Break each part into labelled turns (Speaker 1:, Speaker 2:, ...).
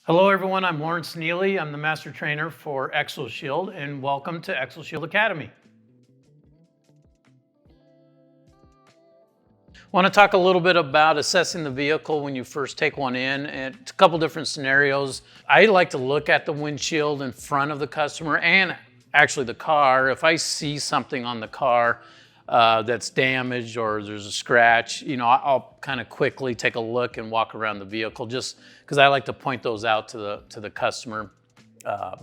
Speaker 1: Hello everyone, I'm Laurence Neely. I'm the Master Trainer for ExoShield and welcome to ExoShield Academy. I want to talk a little bit about assessing the vehicle when you first take one in, and a couple different scenarios. I like to look at the windshield in front of the customer and actually the car. If I see something on the car that's damaged or there's a scratch, I'll kind of quickly take a look and walk around the vehicle, just because I like to point those out to the customer,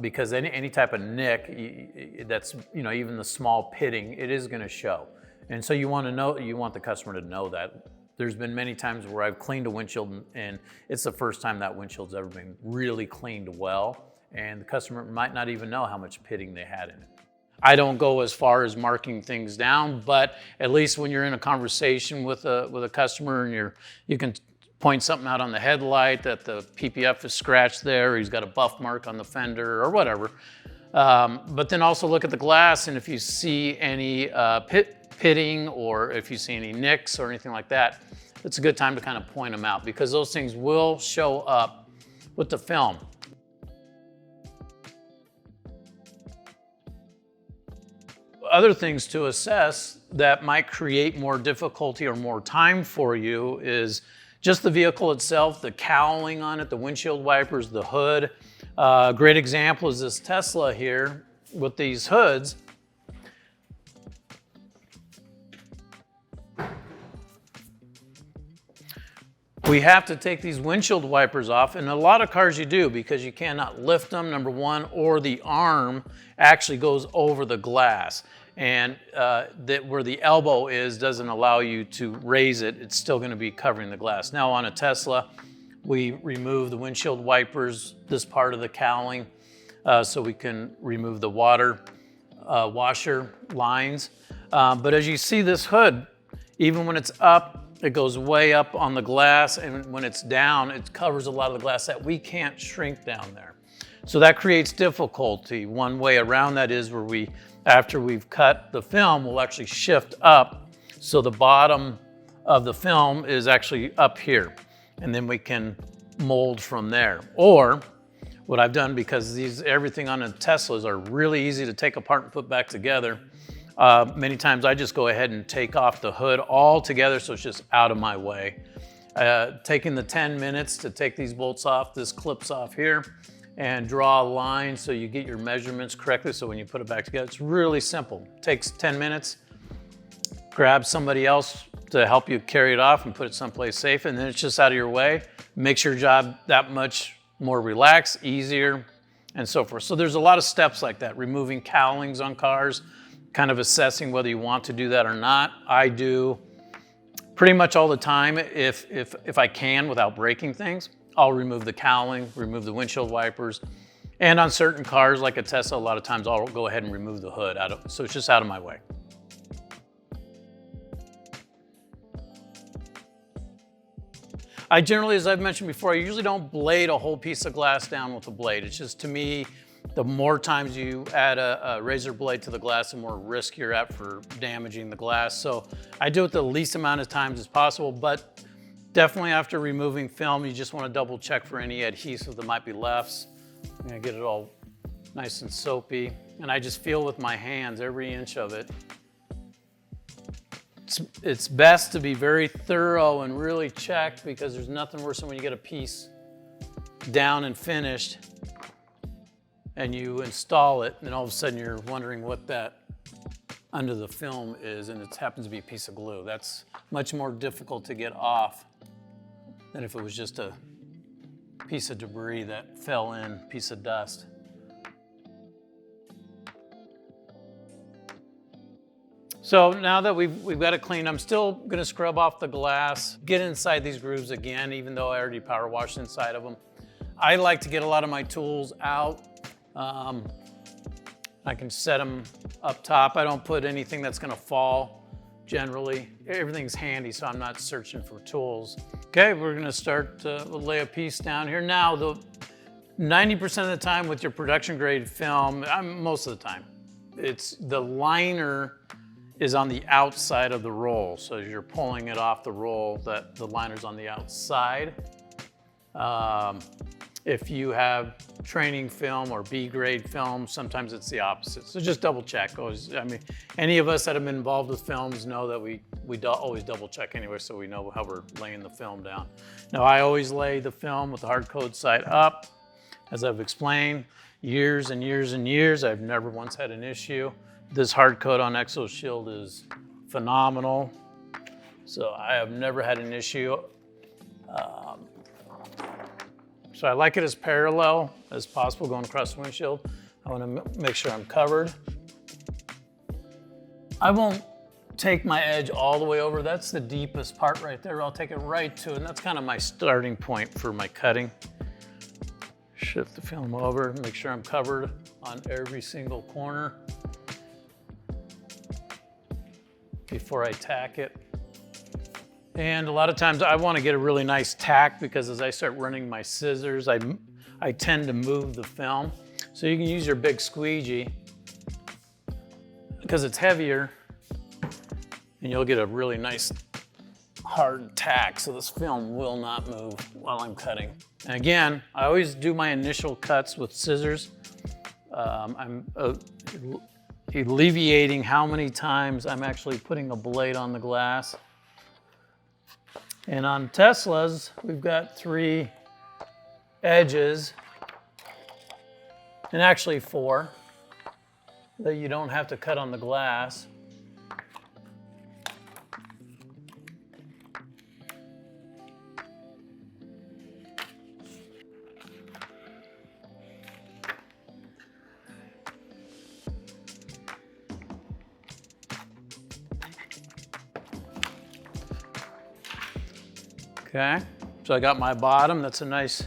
Speaker 1: because any type of nick, that's even the small pitting, it is going to show, and so you want the customer to know that. There's been many times where I've cleaned a windshield and it's the first time that windshield's ever been really cleaned well, and the customer might not even know how much pitting they had in it. I don't go as far as marking things down, but at least when you're in a conversation with a customer and you can point something out on the headlight that the PPF is scratched there, or he's got a buff mark on the fender or whatever. But then also look at the glass, and if you see any pitting or if you see any nicks or anything like that, it's a good time to kind of point them out, because those things will show up with the film. Other things to assess that might create more difficulty or more time for you is just the vehicle itself, the cowling on it, the windshield wipers, the hood. A great example is this Tesla here with these hoods. We have to take these windshield wipers off, and a lot of cars you do, because you cannot lift them, number one, or the arm actually goes over the glass. And where the elbow is doesn't allow you to raise it. It's still going to be covering the glass. Now on a Tesla, we remove the windshield wipers, this part of the cowling, so we can remove the water washer lines. But as you see, this hood, even when it's up, it goes way up on the glass, and when it's down, it covers a lot of the glass that we can't shrink down there. So that creates difficulty. One way around that is where after we've cut the film, we'll actually shift up, so the bottom of the film is actually up here, and then we can mold from there. Or what I've done, because everything on the Teslas are really easy to take apart and put back together, many times I just go ahead and take off the hood altogether, so it's just out of my way. Taking the 10 minutes to take these bolts off, this clips off here, and draw a line so you get your measurements correctly, so when you put it back together, it's really simple. It takes 10 minutes. Grab somebody else to help you carry it off and put it someplace safe, and then it's just out of your way. Makes your job that much more relaxed, easier, and so forth. So there's a lot of steps like that. Removing cowlings on cars, kind of assessing whether you want to do that or not. I do pretty much all the time. If I can, without breaking things, I'll remove the cowling, remove the windshield wipers. And on certain cars, like a Tesla, a lot of times I'll go ahead and remove the hood so it's just out of my way. I generally, as I've mentioned before, I usually don't blade a whole piece of glass down with a blade. It's just, to me, the more times you add a razor blade to the glass, the more risk you're at for damaging the glass. So I do it the least amount of times as possible, but definitely after removing film, you just want to double check for any adhesive that might be left. I'm going to get it all nice and soapy, and I just feel with my hands every inch of it. It's best to be very thorough and really check, because there's nothing worse than when you get a piece down and finished and you install it, and all of a sudden you're wondering what that under the film is, and it happens to be a piece of glue. That's much more difficult to get off than if it was just a piece of debris that fell in, piece of dust. So now that we've got it clean, I'm still gonna scrub off the glass, get inside these grooves again, even though I already power washed inside of them. I like to get a lot of my tools out. I can set them up top. I don't put anything that's gonna fall, generally. Everything's handy, so I'm not searching for tools. Okay, we're gonna start, we'll lay a piece down here. Now, 90% of the time with your production grade film, most of the time, it's the liner is on the outside of the roll. So as you're pulling it off the roll, the liner's on the outside. If you have training film or B-grade film, sometimes it's the opposite. So just double check. Always, I mean, any of us that have been involved with films know that we always double check anyway, so we know how we're laying the film down. Now, I always lay the film with the hard code side up. As I've explained, years and years and years, I've never once had an issue. This hard coat on ExoShield is phenomenal. So I have never had an issue. So I like it as parallel as possible going across the windshield. I want to make sure I'm covered. I won't take my edge all the way over. That's the deepest part right there. I'll take it right to it, and that's kind of my starting point for my cutting. Shift the film over, make sure I'm covered on every single corner before I tack it. And a lot of times I want to get a really nice tack because as I start running my scissors, I tend to move the film. So you can use your big squeegee because it's heavier and you'll get a really nice hard tack so this film will not move while I'm cutting. And again, I always do my initial cuts with scissors. I'm alleviating how many times I'm actually putting a blade on the glass. And on Teslas, we've got 3 edges, and actually 4, that you don't have to cut on the glass. Okay, so I got my bottom. That's a nice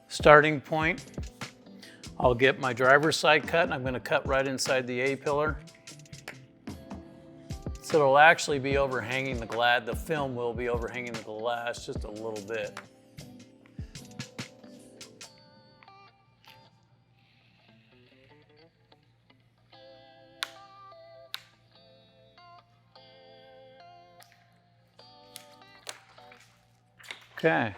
Speaker 1: starting point. I'll get my driver's side cut, and I'm going to cut right inside the A-pillar. So it'll actually be overhanging the glass. The film will be overhanging the glass just a little bit. Okay,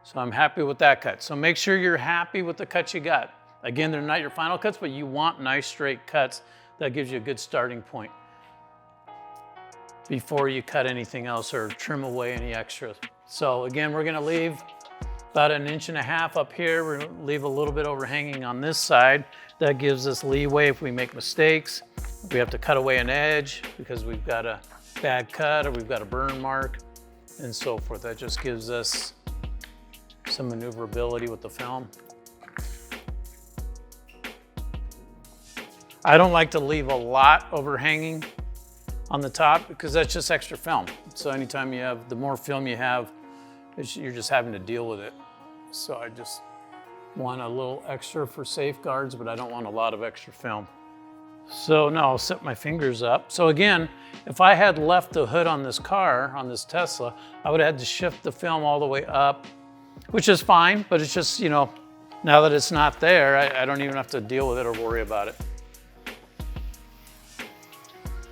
Speaker 1: so I'm happy with that cut. So make sure you're happy with the cuts you got. Again, they're not your final cuts, but you want nice straight cuts. That gives you a good starting point before you cut anything else or trim away any extras. So again, we're gonna leave about 1.5 inches up here. We're gonna leave a little bit overhanging on this side. That gives us leeway if we make mistakes. If we have to cut away an edge because we've got a bad cut or we've got a burn mark, and so forth. That just gives us some maneuverability with the film. I don't like to leave a lot overhanging on the top because that's just extra film. So anytime you have, the more film you have, you're just having to deal with it. So I just want a little extra for safeguards, but I don't want a lot of extra film. So now I'll set my fingers up. So again, if I had left the hood on this car, on this Tesla, I would have had to shift the film all the way up, which is fine, but it's just, you know, now that it's not there, I don't even have to deal with it or worry about it.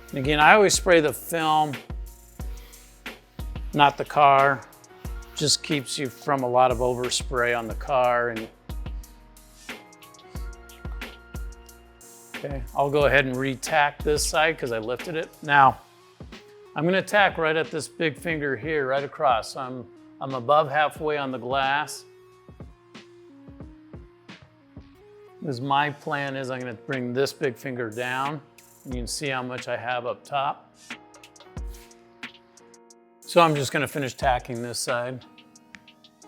Speaker 1: And again, I always spray the film, not the car. Just keeps you from a lot of overspray on the car. And okay, I'll go ahead and re-tack this side because I lifted it. Now, I'm gonna tack right at this big finger here, right across. So I'm above halfway on the glass. Because my plan is I'm gonna bring this big finger down. You can see how much I have up top. So I'm just gonna finish tacking this side.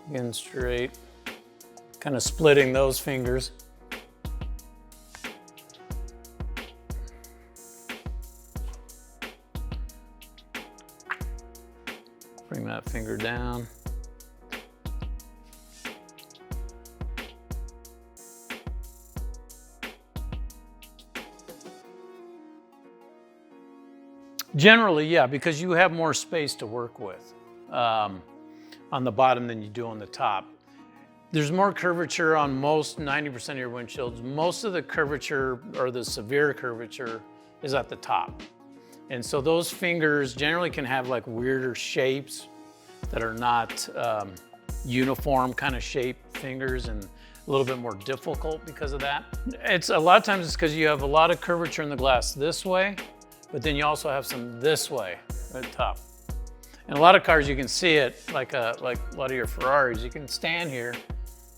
Speaker 1: Again, straight, kind of splitting those fingers. Bring that finger down. Generally, yeah, because you have more space to work with on the bottom than you do on the top. There's more curvature on most 90% of your windshields. Most of the curvature or the severe curvature is at the top. And so those fingers generally can have like weirder shapes that are not uniform kind of shape fingers and a little bit more difficult because of that. It's a lot of times it's because you have a lot of curvature in the glass this way, but then you also have some this way at the top. And a lot of cars, you can see it, like a lot of your Ferraris, you can stand here,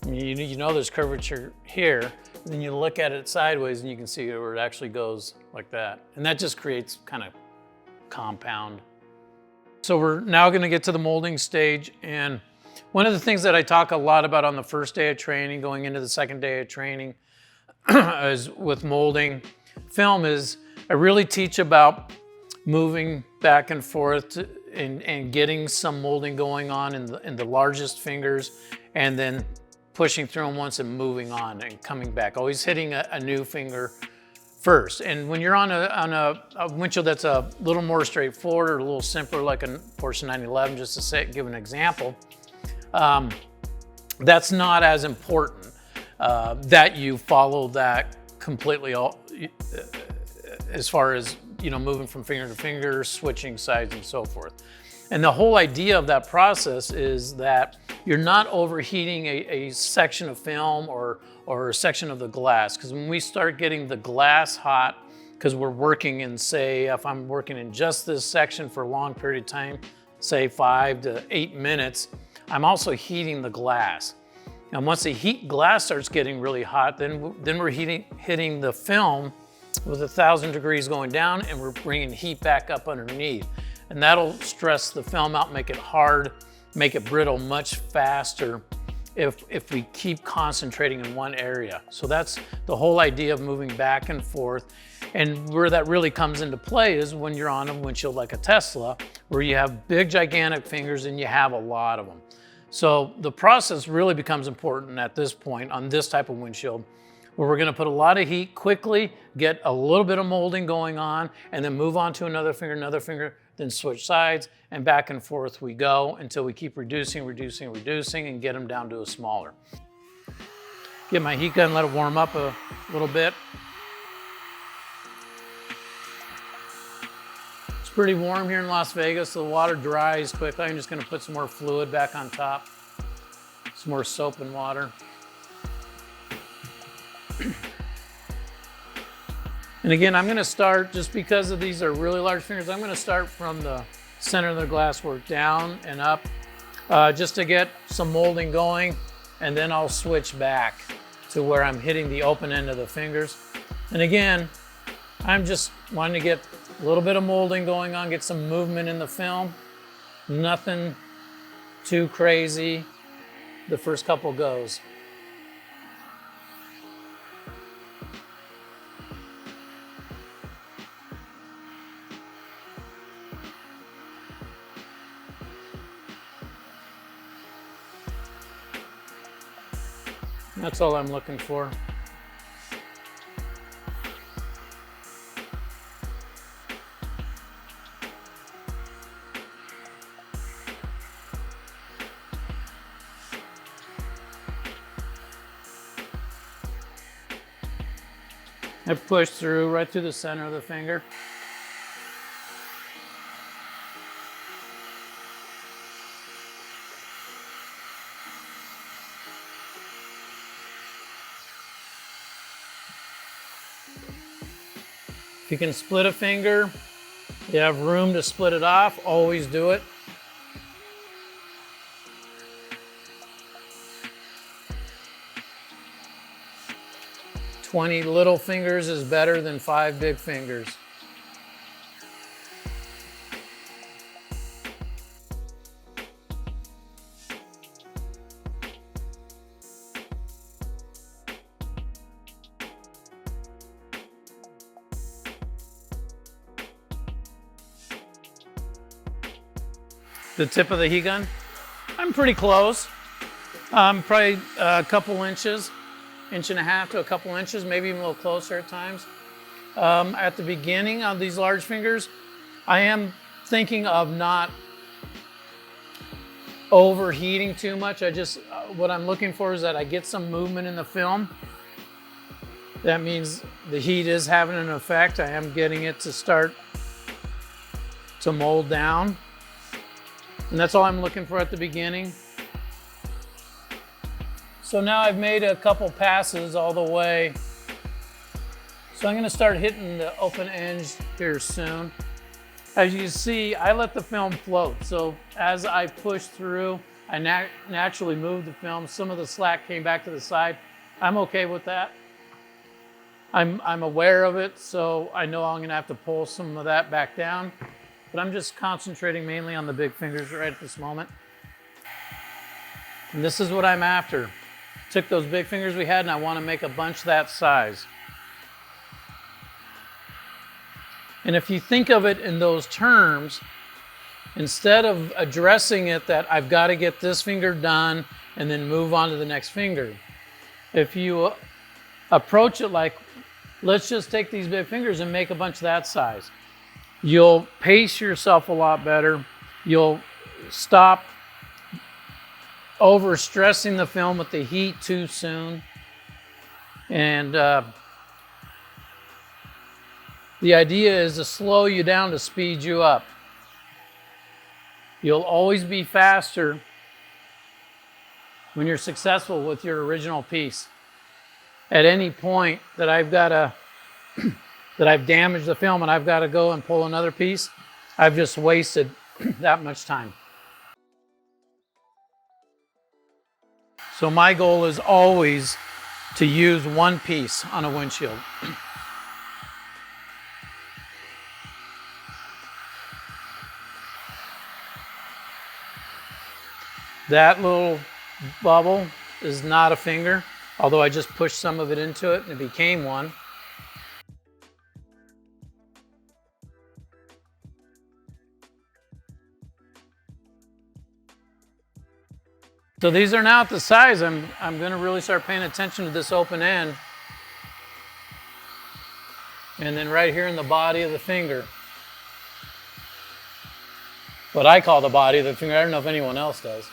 Speaker 1: and you know there's curvature here, and then you look at it sideways and you can see where it actually goes like that. And that just creates kind of compound. So we're now gonna get to the molding stage, and one of the things that I talk a lot about on the first day of training, going into the second day of training, is with molding film, is I really teach about moving back and forth and getting some molding going on in the largest fingers, and then pushing through them once and moving on and coming back, always hitting a new finger first. And when you're on a windshield that's a little more straightforward or a little simpler, like a Porsche 911, just to give an example, that's not as important that you follow that completely as far as, you know, moving from finger to finger, switching sides and so forth. And the whole idea of that process is that you're not overheating a section of film or a section of the glass. Because when we start getting the glass hot, because we're working in, say, if I'm working in just this section for a long period of time, say 5 to 8 minutes, I'm also heating the glass. And once the glass starts getting really hot, then we're hitting the film with 1,000 degrees going down, and we're bringing heat back up underneath. And that'll stress the film out, make it hard, make it brittle much faster if we keep concentrating in one area. So that's the whole idea of moving back and forth. And where that really comes into play is when you're on a windshield like a Tesla, where you have big, gigantic fingers and you have a lot of them. So the process really becomes important at this point on this type of windshield, where we're gonna put a lot of heat quickly, get a little bit of molding going on, and then move on to another finger, then switch sides, and back and forth we go until we keep reducing, and get them down to a smaller. Get my heat gun, let it warm up a little bit. It's pretty warm here in Las Vegas, so the water dries quickly. I'm just gonna put some more fluid back on top, some more soap and water. And again, I'm gonna start, just because of these are really large fingers, I'm gonna start from the center of the glass work down and up, just to get some molding going, and then I'll switch back to where I'm hitting the open end of the fingers. And again, I'm just wanting to get a little bit of molding going on, get some movement in the film. Nothing too crazy the first couple goes. That's all I'm looking for. I push through right through the center of the finger. If you can split a finger, you have room to split it off, always do it. "20 little fingers is better than 5 big fingers." The tip of the heat gun, I'm pretty close. Probably a couple inches, inch and a half to a couple inches, maybe even a little closer at times. At the beginning of these large fingers, I am thinking of not overheating too much. What I'm looking for is that I get some movement in the film. That means the heat is having an effect. I am getting it to start to mold down. And that's all I'm looking for at the beginning. So now I've made a couple passes all the way. So I'm gonna start hitting the open ends here soon. As you can see, I let the film float. So as I push through, I naturally moved the film. Some of the slack came back to the side. I'm okay with that. I'm aware of it, so I know I'm gonna have to pull some of that back down, but I'm just concentrating mainly on the big fingers right at this moment. And this is what I'm after. Took those big fingers we had and I wanna make a bunch that size. And if you think of it in those terms, instead of addressing it that I've got to get this finger done and then move on to the next finger, if you approach it like, let's just take these big fingers and make a bunch that size, you'll pace yourself a lot better. You'll stop overstressing the film with the heat too soon. And the idea is to slow you down to speed you up. You'll always be faster when you're successful with your original piece. At any point that I've damaged the film and I've got to go and pull another piece, I've just wasted that much time. So my goal is always to use one piece on a windshield. That little bubble is not a finger, although I just pushed some of it into it and it became one. So these are now at the size I'm going to really start paying attention to this open end. And then right here in the body of the finger. What I call the body of the finger, I don't know if anyone else does.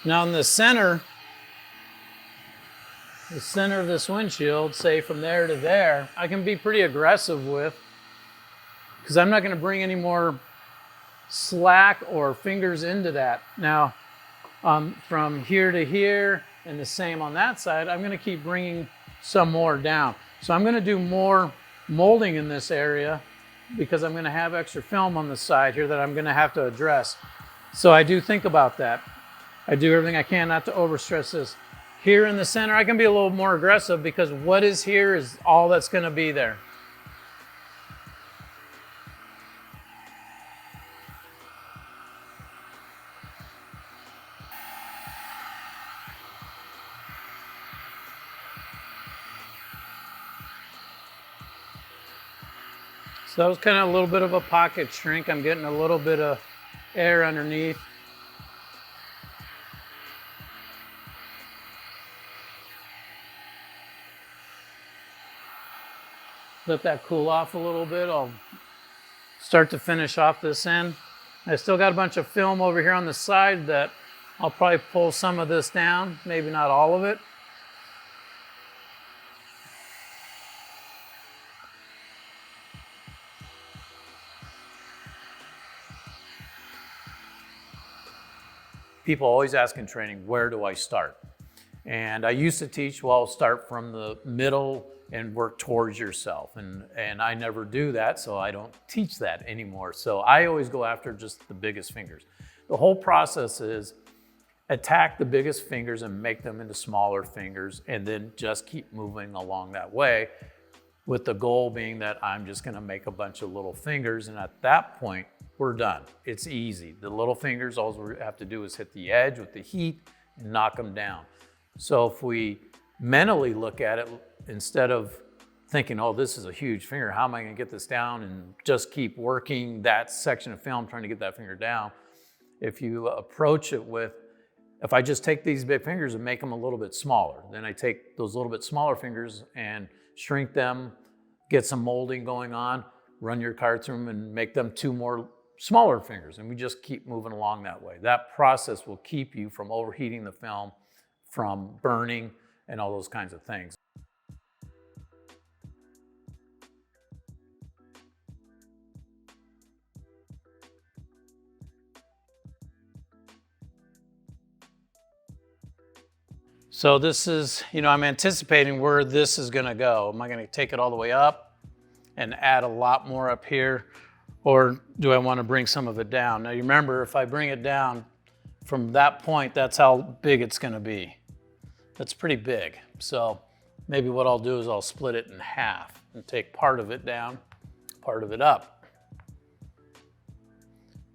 Speaker 1: Now in the center of this windshield, say from there to there, I can be pretty aggressive with, because I'm not going to bring any more slack or fingers into that. Now, from here to here, and the same on that side, I'm going to keep bringing some more down. So I'm going to do more molding in this area because I'm going to have extra film on the side here that I'm going to have to address. So I do think about that. I do everything I can not to overstress this. Here in the center, I can be a little more aggressive because what is here is all that's going to be there. So that was kind of a little bit of a pocket shrink. I'm getting a little bit of air underneath. Let that cool off a little bit. I'll start to finish off this end. I still got a bunch of film over here on the side that I'll probably pull some of this down, maybe not all of it. People always ask in training, where do I start? And I used to teach, well, start from the middle and work towards yourself. And I never do that, so I don't teach that anymore. So I always go after just the biggest fingers. The whole process is attack the biggest fingers and make them into smaller fingers, and then just keep moving along that way, with the goal being that I'm just gonna make a bunch of little fingers, and at that point, we're done. It's easy. The little fingers, all we have to do is hit the edge with the heat and knock them down. So if we mentally look at it, instead of thinking, oh, this is a huge finger, how am I gonna get this down, and just keep working that section of film trying to get that finger down. If you approach it with, if I just take these big fingers and make them a little bit smaller, then I take those little bit smaller fingers and shrink them, get some molding going on, run your card through them and make them two more smaller fingers, and we just keep moving along that way. That process will keep you from overheating the film, from burning, and all those kinds of things. So this is, I'm anticipating where this is gonna go. Am I gonna take it all the way up and add a lot more up here? Or do I wanna bring some of it down? Now you remember, if I bring it down from that point, that's how big it's gonna be. That's pretty big. So maybe what I'll do is I'll split it in half and take part of it down, part of it up.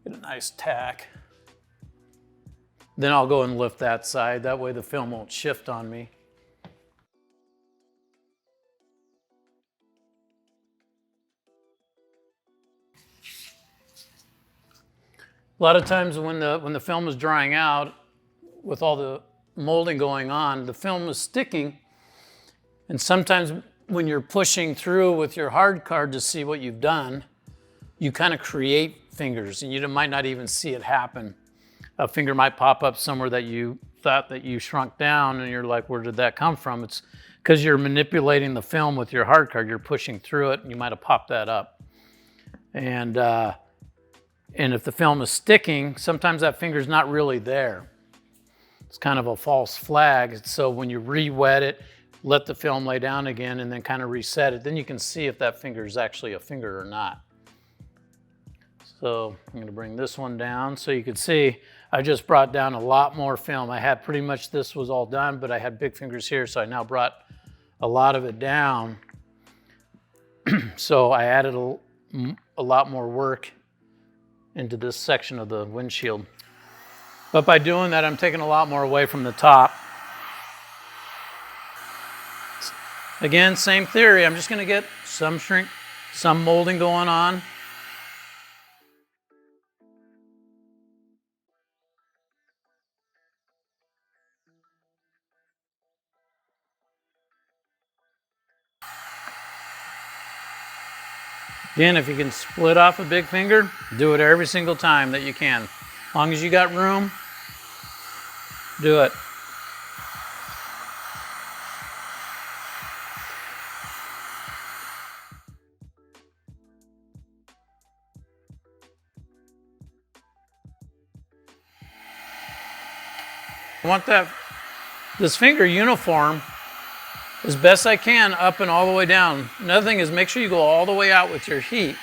Speaker 1: Get a nice tack. Then I'll go and lift that side. That way the film won't shift on me. A lot of times when the film is drying out, with all the molding going on, the film is sticking. And sometimes when you're pushing through with your hard card to see what you've done, you kind of create fingers and you might not even see it happen. A finger might pop up somewhere that you thought that you shrunk down and you're like, where did that come from? It's because you're manipulating the film with your hard card. You're pushing through it and you might have popped that up. And if the film is sticking, sometimes that finger's not really there. It's kind of a false flag. So when you re-wet it, let the film lay down again and then kind of reset it, then you can see if that finger is actually a finger or not. So I'm gonna bring this one down so you can see I just brought down a lot more film. I had pretty much this was all done, but I had big fingers here, so I now brought a lot of it down. So I added a lot more work into this section of the windshield. But by doing that, I'm taking a lot more away from the top. Again, same theory. I'm just gonna get some shrink, some molding going on. Again, if you can split off a big finger, do it every single time that you can. As long as you got room, do it. I want this finger uniform as best I can, up and all the way down. Another thing is make sure you go all the way out with your heat.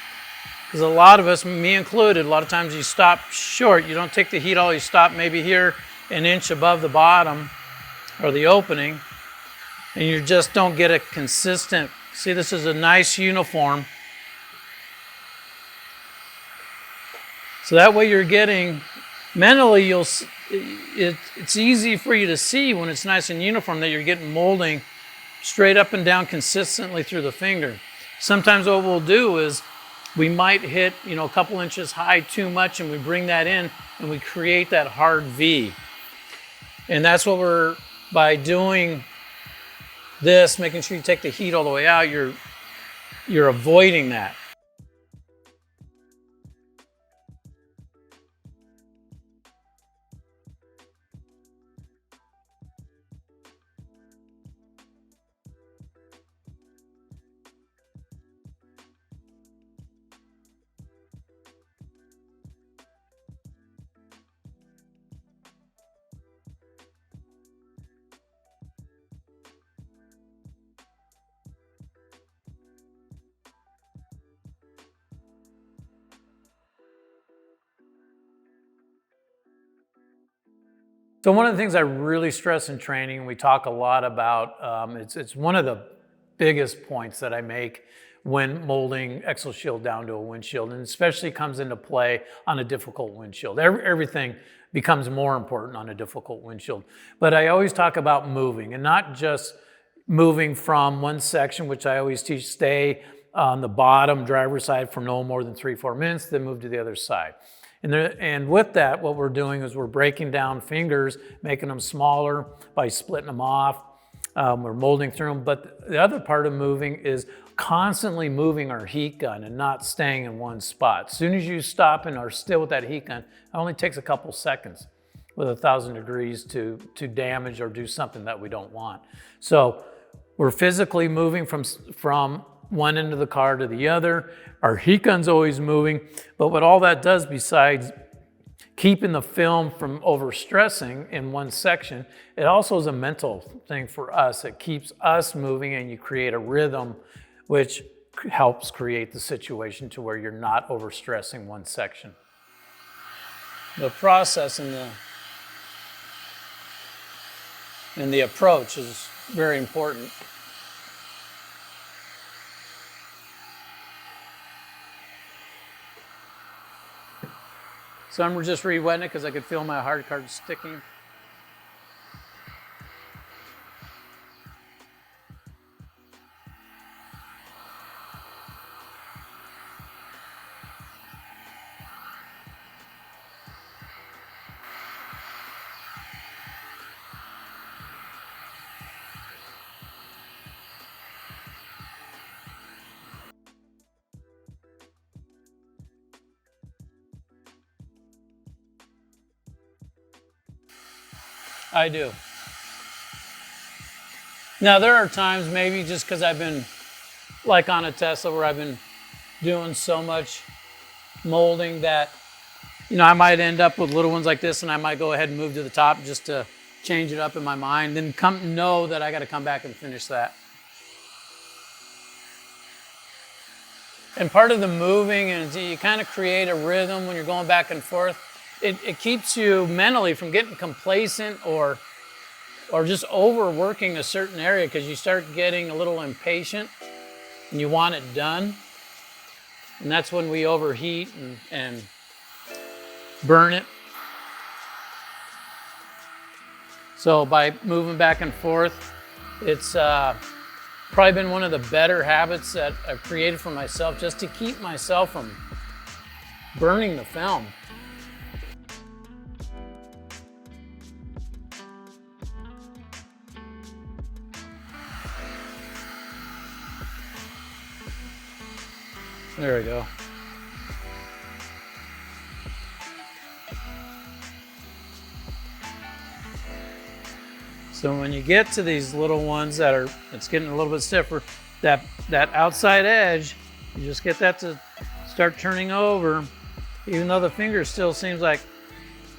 Speaker 1: Because a lot of us, me included, a lot of times you stop short. You don't take the heat all, you stop maybe here an inch above the bottom or the opening, and you just don't get a consistent, see, this is a nice uniform. So that way you're getting, mentally it's easy for you to see when it's nice and uniform that you're getting molding straight up and down consistently through the finger. Sometimes what we'll do is we might hit, a couple inches high too much and we bring that in and we create that hard V. And that's what by doing this, making sure you take the heat all the way out, you're avoiding that. So one of the things I really stress in training, and we talk a lot about, it's one of the biggest points that I make when molding ExoShield down to a windshield, and especially comes into play on a difficult windshield. Everything becomes more important on a difficult windshield. But I always talk about moving, and not just moving from one section, which I always teach, stay on the bottom driver's side for no more than 3-4 minutes, then move to the other side. And with that, what we're doing is we're breaking down fingers, making them smaller by splitting them off. We're molding through them. But the other part of moving is constantly moving our heat gun and not staying in one spot. As soon as you stop and are still with that heat gun, it only takes a couple seconds with 1,000 degrees to damage or do something that we don't want. So we're physically moving from one end of the car to the other. Our heat gun's always moving, but what all that does, besides keeping the film from overstressing in one section. It also is a mental thing for us. It keeps us moving, and you create a rhythm, which helps create the situation to where you're not overstressing one section. The process and the approach is very important. So I'm just re-wetting it because I could feel my hard card sticking. I do. Now there are times, maybe just because I've been like on a Tesla where I've been doing so much molding that, you know, I might end up with little ones like this, and I might go ahead and move to the top just to change it up in my mind, then know that I got to come back and finish that. And part of the moving, and you kind of create a rhythm when you're going back and forth. It keeps you mentally from getting complacent or just overworking a certain area, because you start getting a little impatient and you want it done. And that's when we overheat and burn it. So by moving back and forth, it's probably been one of the better habits that I've created for myself, just to keep myself from burning the film. There we go. So when you get to these little ones it's getting a little bit stiffer, that outside edge, you just get that to start turning over. Even though the finger still seems like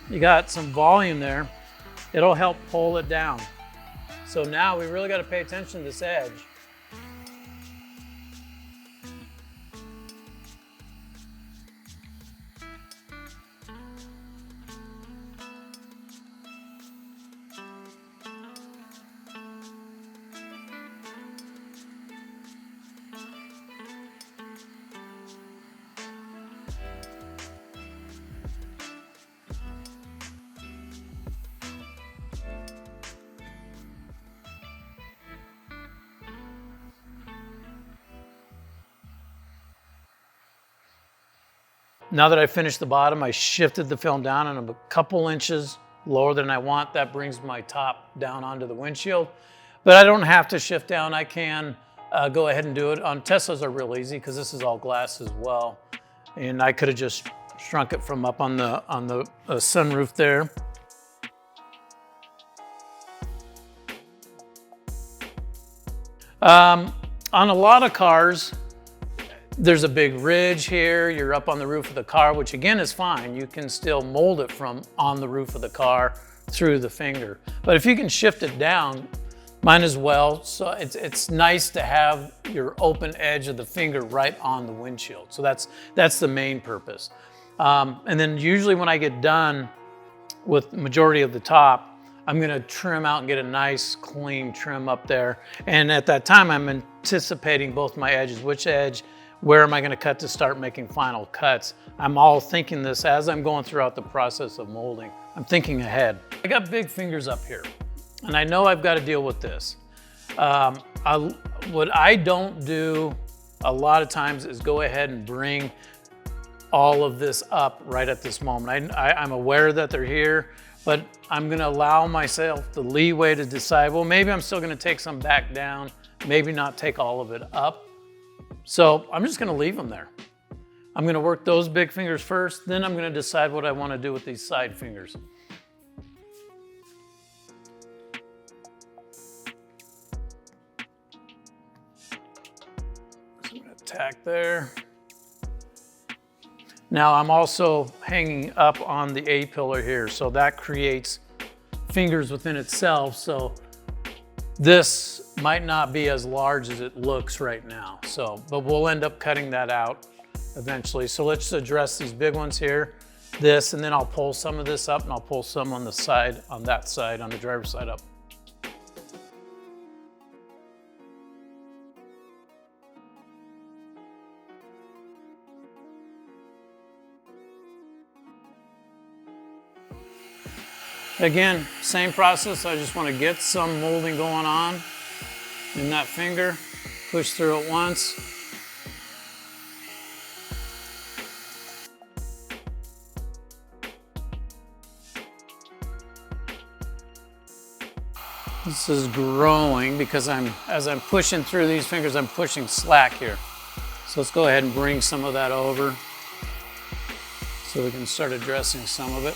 Speaker 1: you got some volume there, it'll help pull it down. So now we really got to pay attention to this edge. Now that I finished the bottom, I shifted the film down, and I'm a couple inches lower than I want. That brings my top down onto the windshield. But I don't have to shift down. I can go ahead and do it. On Teslas are real easy because this is all glass as well. And I could have just shrunk it from up on the sunroof there. On a lot of cars, there's a big ridge here. You're up on the roof of the car, which again is fine. You can still mold it from on the roof of the car through the finger. But if you can shift it down, mine as well. So it's nice to have your open edge of the finger right on the windshield. So that's the main purpose. And then usually when I get done with the majority of the top, I'm gonna trim out and get a nice clean trim up there. And at that time, I'm anticipating both my edges. Which edge, where am I gonna cut to start making final cuts? I'm all thinking this as I'm going throughout the process of molding. I'm thinking ahead. I got big fingers up here, and I know I've got to deal with this. What I don't do a lot of times is go ahead and bring all of this up right at this moment. I'm aware that they're here, but I'm gonna allow myself the leeway to decide, well, maybe I'm still gonna take some back down, maybe not take all of it up. So I'm just gonna leave them there. I'm gonna work those big fingers first, then I'm gonna decide what I wanna do with these side fingers. So I'm gonna tack there. Now I'm also hanging up on the A-pillar here, so that creates fingers within itself. So this might not be as large as it looks right now. So, but we'll end up cutting that out eventually. So let's address these big ones here. This, and then I'll pull some of this up and I'll pull some on the side, on that side, on the driver's side up. Again, same process. I just want to get some molding going on in that finger. Push through it once. This is growing because as I'm pushing through these fingers, I'm pushing slack here. So let's go ahead and bring some of that over so we can start addressing some of it.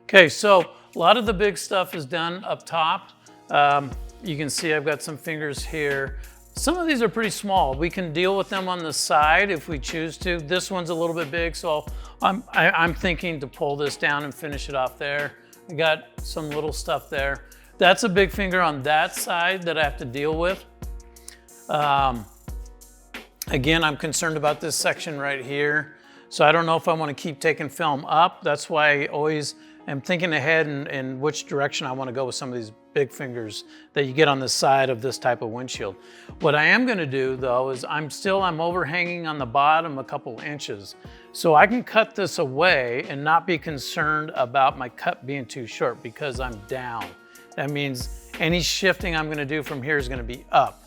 Speaker 1: Okay, so a lot of the big stuff is done up top. You can see I've got some fingers here. Some of these are pretty small. We can deal with them on the side if we choose to. This one's a little bit big, so I'm thinking to pull this down and finish it off there. I got some little stuff there. That's a big finger on that side that I have to deal with. Again, I'm concerned about this section right here. So I don't know if I want to keep taking film up. That's why I always am thinking ahead in which direction I want to go with some of these big fingers that you get on the side of this type of windshield. What I am going to do though is I'm overhanging on the bottom a couple inches. So I can cut this away and not be concerned about my cut being too short because I'm down. That means any shifting I'm going to do from here is going to be up.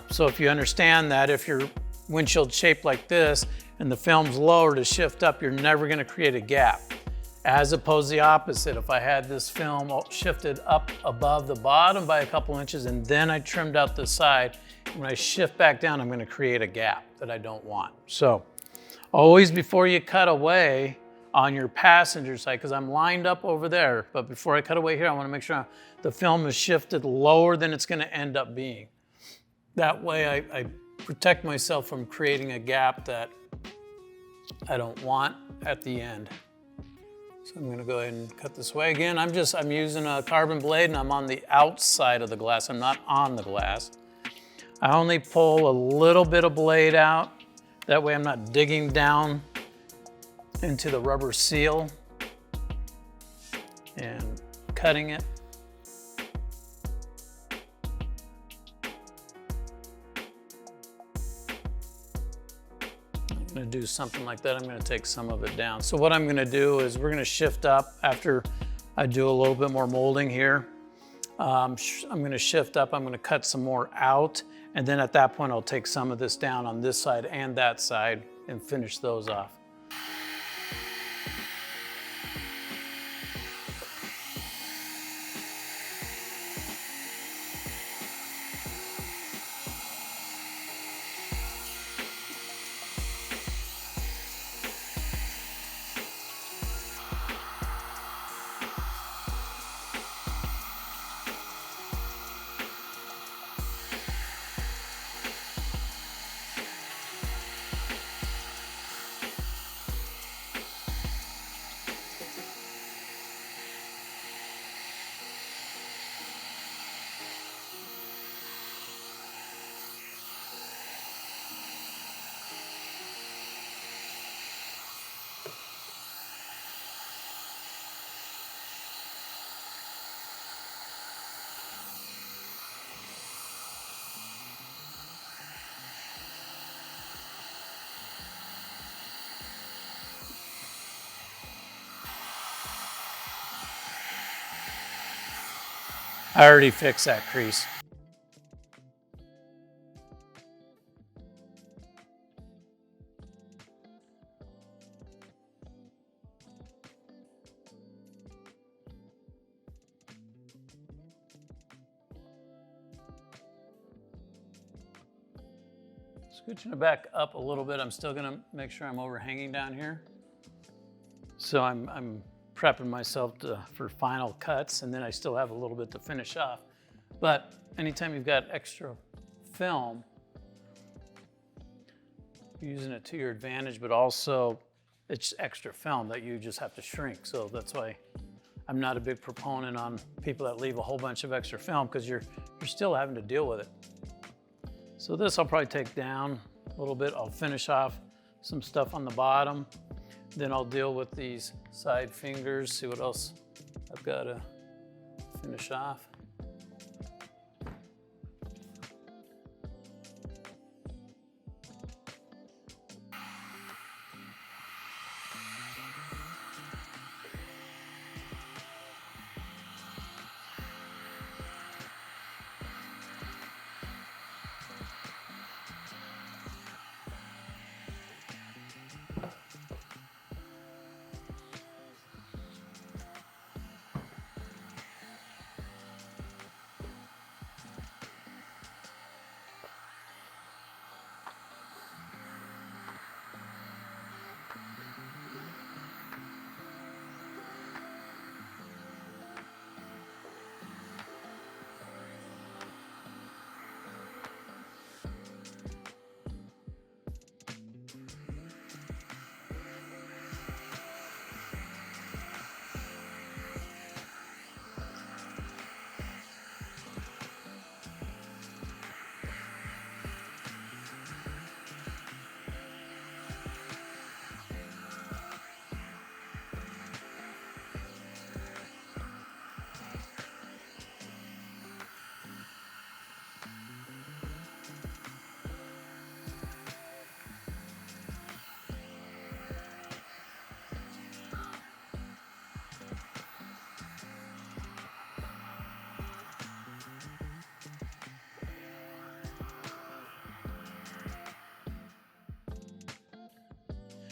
Speaker 1: So if you understand that, if your windshield shaped like this and the film's lower to shift up, you're never going to create a gap. As opposed to the opposite, if I had this film shifted up above the bottom by a couple inches and then I trimmed out the side, when I shift back down, I'm going to create a gap that I don't want. So always before you cut away on your passenger side, because I'm lined up over there, but before I cut away here, I want to make sure the film is shifted lower than it's going to end up being. That way I protect myself from creating a gap that I don't want at the end. So I'm going to go ahead and cut this away. Again, I'm using a carbon blade and I'm on the outside of the glass. I'm not on the glass. I only pull a little bit of blade out. That way I'm not digging down into the rubber seal. and cutting it. I'm going to do something like that. I'm going to take some of it down. So what I'm going to do is we're going to shift up after I do a little bit more molding here. I'm going to shift up. I'm going to cut some more out. And then at that point, I'll take some of this down on this side and that side and finish those off. I already fixed that crease. Scooching it back up a little bit, I'm still gonna make sure I'm overhanging down here. So I'm prepping myself for final cuts, and then I still have a little bit to finish off. But anytime you've got extra film, you're using it to your advantage, but also it's extra film that you just have to shrink. So that's why I'm not a big proponent on people that leave a whole bunch of extra film, because you're still having to deal with it. So this I'll probably take down a little bit. I'll finish off some stuff on the bottom. Then I'll deal with these side fingers, see what else I've got to finish off.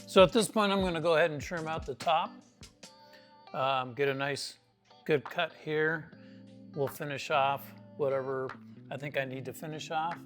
Speaker 1: So at this point, I'm going to go ahead and trim out the top, get a nice good cut here. We'll finish off whatever I think I need to finish off.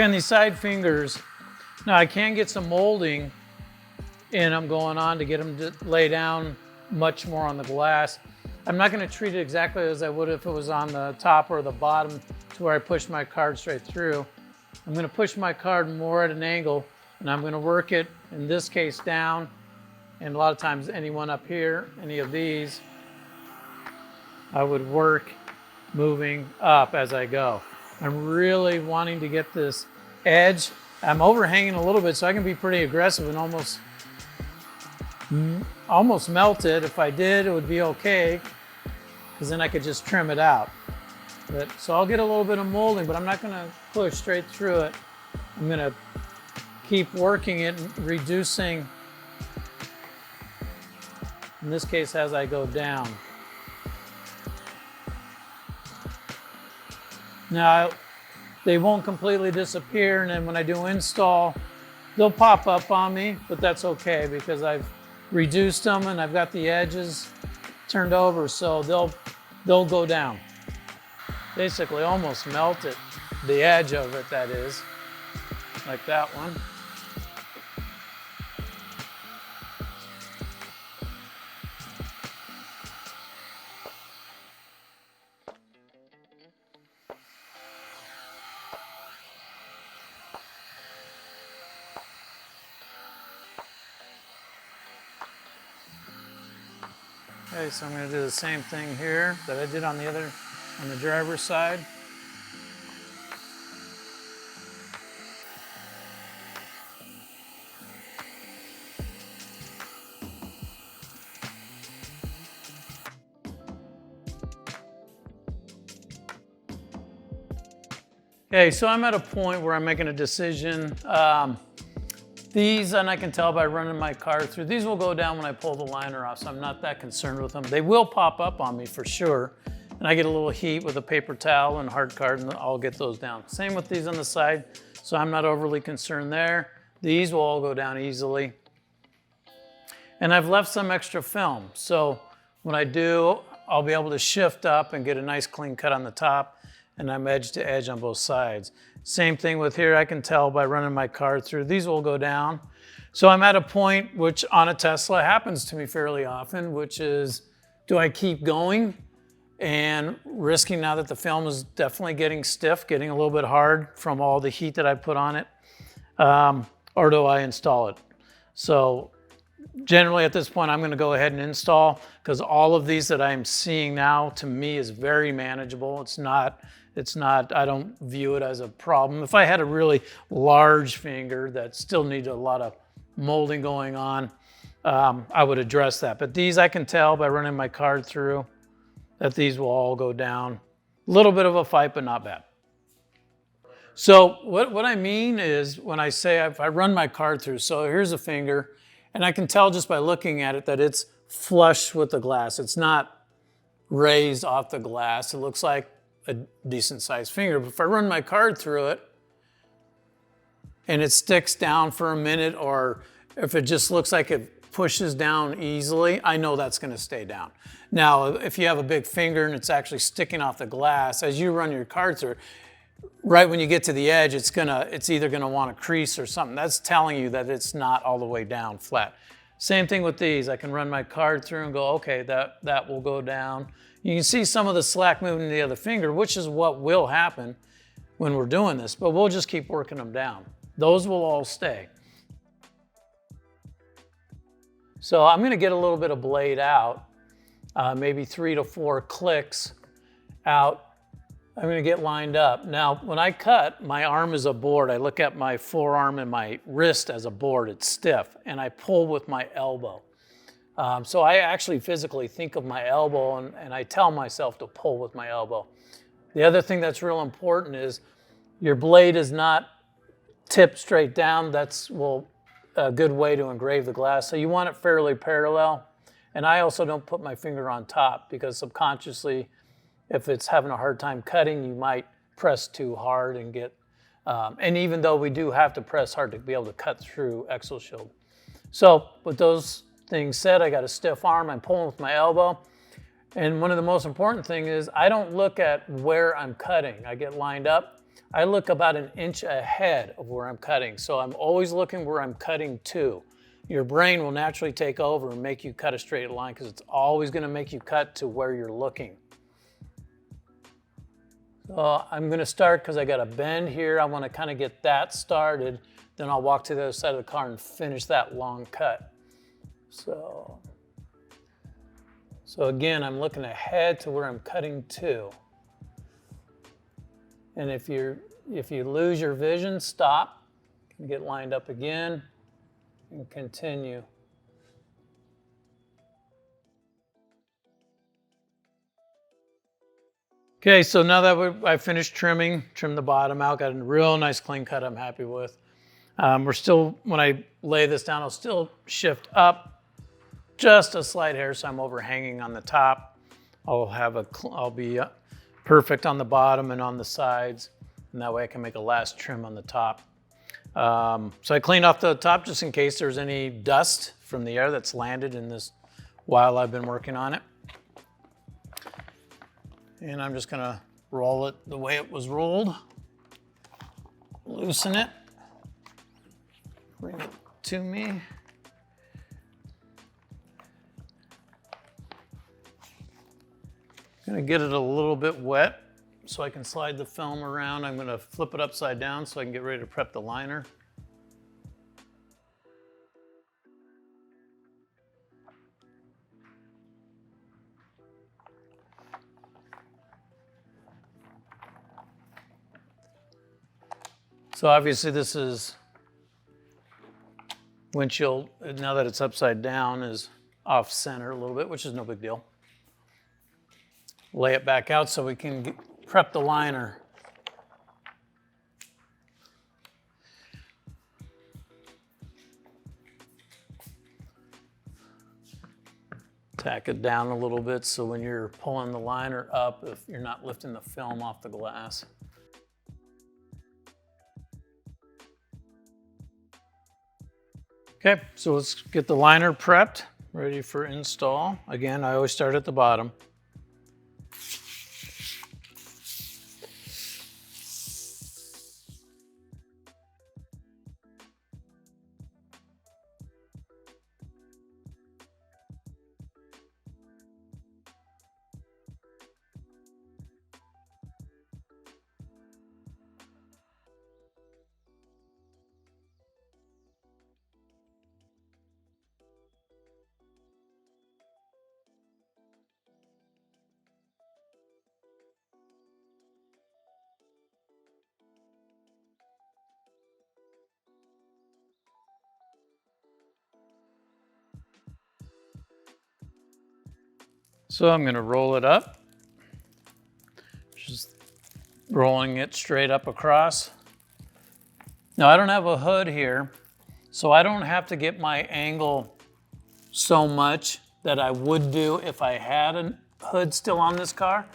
Speaker 1: on these side fingers. Now I can get some molding in them going on to get them to lay down much more on the glass. I'm not going to treat it exactly as I would if it was on the top or the bottom to where I push my card straight through. I'm going to push my card more at an angle, and I'm going to work it, in this case, down. And a lot of times any one up here, any of these, I would work moving up as I go. I'm really wanting to get this edge. I'm overhanging a little bit so I can be pretty aggressive and almost melt it. If I did, it would be okay, because then I could just trim it out. So I'll get a little bit of molding, but I'm not going to push straight through it. I'm going to keep working it and reducing, in this case, as I go down. Now, they won't completely disappear, and then when I do install, they'll pop up on me, but that's okay because I've reduced them and I've got the edges turned over, so they'll go down. Basically almost melt it, the edge of it, that is, like that one. Okay, so I'm going to do the same thing here that I did on the driver's side. Okay, so I'm at a point where I'm making a decision. These, and I can tell by running my card through, these will go down when I pull the liner off, so I'm not that concerned with them. They will pop up on me for sure, and I get a little heat with a paper towel and hard card, and I'll get those down. Same with these on the side, so I'm not overly concerned there. These will all go down easily. And I've left some extra film, so when I do, I'll be able to shift up and get a nice clean cut on the top, and I'm edge to edge on both sides. Same thing with here, I can tell by running my card through, these will go down. So I'm at a point which on a Tesla happens to me fairly often, which is, do I keep going and risking now that the film is definitely getting stiff, getting a little bit hard from all the heat that I put on it, or do I install it? So generally at this point, I'm gonna go ahead and install, because all of these that I'm seeing now, to me, is very manageable. I don't view it as a problem. If I had a really large finger that still needed a lot of molding going on, I would address that. But these, I can tell by running my card through that these will all go down. A little bit of a fight, but not bad. So what I mean is, when I say if I run my card through, so here's a finger, and I can tell just by looking at it that it's flush with the glass. It's not raised off the glass. It looks like a decent sized finger. But if I run my card through it and it sticks down for a minute, or if it just looks like it pushes down easily, I know that's going to stay down. Now, if you have a big finger and it's actually sticking off the glass, as you run your card through, right when you get to the edge, it's either going to want to crease or something. That's telling you that it's not all the way down flat. Same thing with these. I can run my card through and go, okay, that will go down. You can see some of the slack moving to the other finger, which is what will happen when we're doing this, but we'll just keep working them down. Those will all stay. So I'm going to get a little bit of blade out, maybe 3 to 4 clicks out. I'm going to get lined up. Now, when I cut, my arm is a board. I look at my forearm and my wrist as a board. It's stiff, and I pull with my elbow. So I actually physically think of my elbow, and I tell myself to pull with my elbow. The other thing that's real important is your blade is not tipped straight down. That's a good way to engrave the glass. So you want it fairly parallel. And I also don't put my finger on top, because subconsciously, if it's having a hard time cutting, you might press too hard and get, and even though we do have to press hard to be able to cut through ExoShield. So with those things said, I got a stiff arm, I'm pulling with my elbow. And one of the most important things is I don't look at where I'm cutting. I get lined up I look about an inch ahead of where I'm cutting. So I'm always looking where I'm cutting to. Your brain will naturally take over and make you cut a straight line because it's always going to make you cut to where you're looking. So I'm going to start because I got a bend here. I want to kind of get that started. Then I'll walk to the other side of the car and finish that long cut. So again, I'm looking ahead to where I'm cutting to. And if you lose your vision, stop, get lined up again, and continue. Okay, so now that I finished trimmed the bottom out, got a real nice clean cut I'm happy with. We're still, when I lay this down, I'll still shift up just a slight hair so I'm overhanging on the top. I'll be perfect on the bottom and on the sides, and that way I can make a last trim on the top. So I cleaned off the top just in case there's any dust from the air that's landed in this while I've been working on it. And I'm just gonna roll it the way it was rolled. Loosen it. Bring it to me. Gonna get it a little bit wet so I can slide the film around. I'm gonna flip it upside down so I can get ready to prep the liner. So obviously this is windshield, now that it's upside down, is off center a little bit, which is no big deal. Lay it back out so we can prep the liner. Tack it down a little bit so when you're pulling the liner up, if you're not lifting the film off the glass. Okay, so let's get the liner prepped, ready for install. Again, I always start at the bottom. So I'm going to roll it up, just rolling it straight up across. Now I don't have a hood here, so I don't have to get my angle so much that I would do if I had a hood still on this car.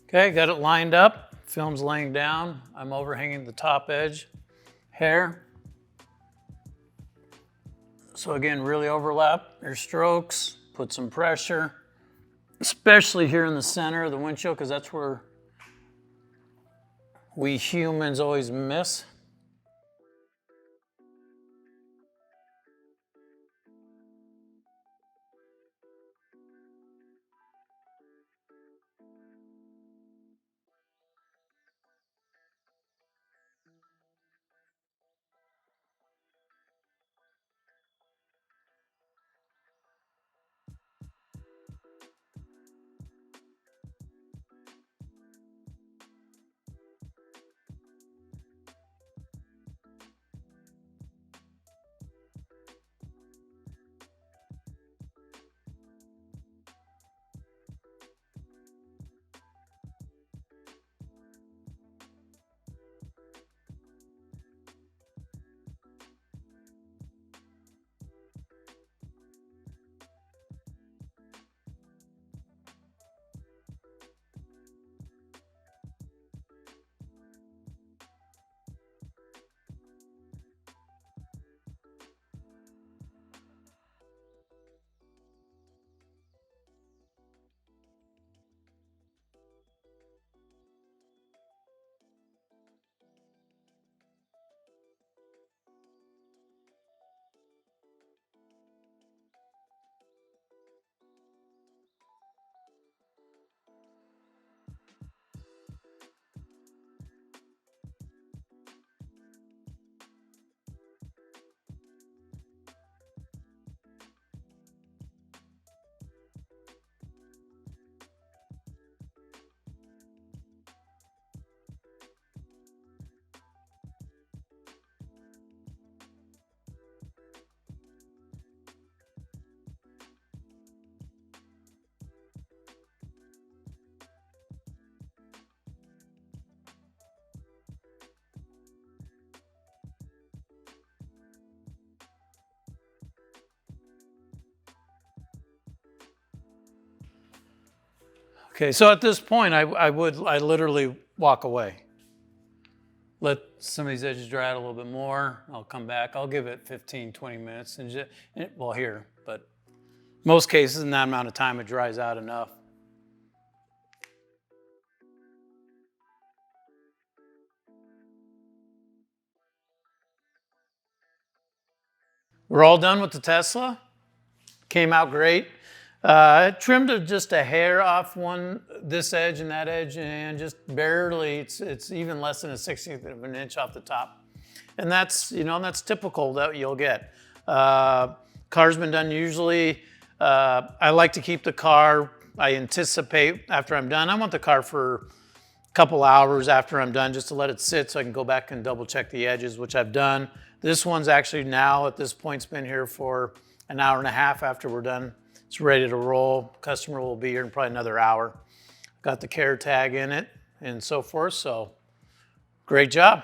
Speaker 1: Okay, got it lined up. Film's laying down. I'm overhanging the top edge hair. So again, really overlap your strokes, put some pressure, especially here in the center of the windshield, because that's where we humans always miss. Okay, so at this point, I literally walk away. Let some of these edges dry out a little bit more. I'll come back. I'll give it 15, 20 minutes. Well, here, but most cases in that amount of time, it dries out enough. We're all done with the Tesla. Came out great. I trimmed just a hair off this edge and that edge, and just barely, it's even less than a 1/60th of an inch off the top. And that's, that's typical that you'll get. Car's been done usually, I like to keep the car, I anticipate after I'm done, I want the car for a couple hours after I'm done just to let it sit so I can go back and double check the edges, which I've done. This one's actually now at this point, it's been here for an hour and a half after we're done. It's ready to roll. Customer will be here in probably another hour. Got the care tag in it and so forth, so great job.